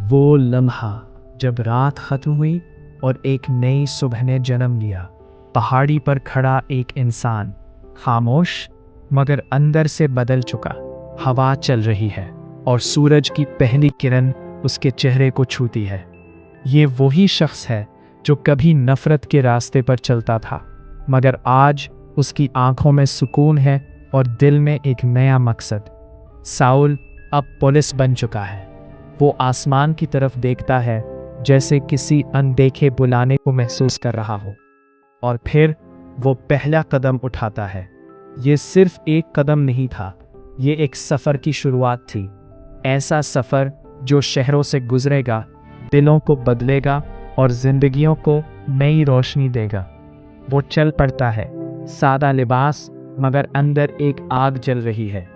वो लम्हा जब रात खत्म हुई और एक नई सुबह ने जन्म लिया। पहाड़ी पर खड़ा एक इंसान, खामोश मगर अंदर से बदल चुका। हवा चल रही है और सूरज की पहली किरण उसके चेहरे को छूती है। ये वही शख्स है जो कभी नफरत के रास्ते पर चलता था, मगर आज उसकी आंखों में सुकून है और दिल में एक नया मकसद। साउल अब पुलिस बन चुका है। वो आसमान की तरफ देखता है जैसे किसी अनदेखे बुलाने को महसूस कर रहा हो, और फिर वो पहला कदम उठाता है। ये सिर्फ एक कदम नहीं था, ये एक सफ़र की शुरुआत थी। ऐसा सफ़र जो शहरों से गुजरेगा, दिलों को बदलेगा और जिंदगियों को नई रोशनी देगा। वो चल पड़ता है, सादा लिबास मगर अंदर एक आग जल रही है।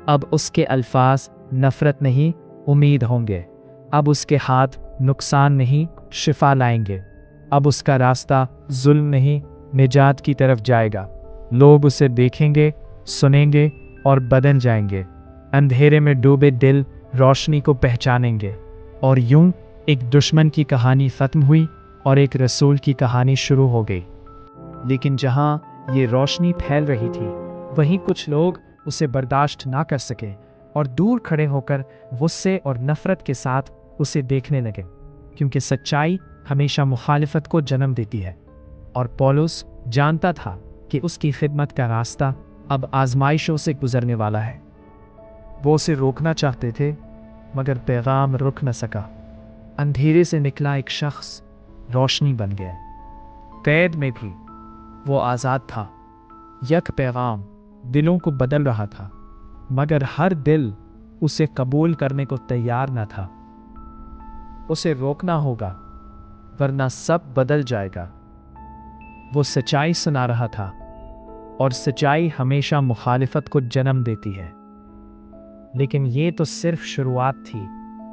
अब उसके अल्फाज नफरत नहीं, उम्मीद होंगे। अब उसके हाथ नुकसान नहीं, शिफा लाएंगे। अब उसका रास्ता जुल्म नहीं, निजात की तरफ जाएगा। लोग उसे देखेंगे, सुनेंगे और बदल जाएंगे। अंधेरे में डूबे दिल रोशनी को पहचानेंगे। और यूं एक दुश्मन की कहानी खत्म हुई और एक रसूल की कहानी शुरू हो गई। लेकिन जहां ये रोशनी फैल रही थी, वहीं कुछ लोग उसे बर्दाश्त ना कर सके और दूर खड़े होकर गुस्से और नफरत के साथ उसे देखने लगे, क्योंकि सच्चाई हमेशा मुखालिफत को जन्म देती है। और पौलुस जानता था कि उसकी खिदमत का रास्ता अब आजमाइशों से गुजरने वाला है। वो उसे रोकना चाहते थे, मगर पैगाम रुक न सका। अंधेरे से निकला एक शख्स रोशनी बन गया। कैद में भी वो आज़ाद था। यक पैगाम दिलों को बदल रहा था, मगर हर दिल उसे कबूल करने को तैयार न था। उसे रोकना होगा, वरना सब बदल जाएगा। वो सच्चाई सुना रहा था, और सच्चाई हमेशा मुखालिफत को जन्म देती है। लेकिन ये तो सिर्फ शुरुआत थी।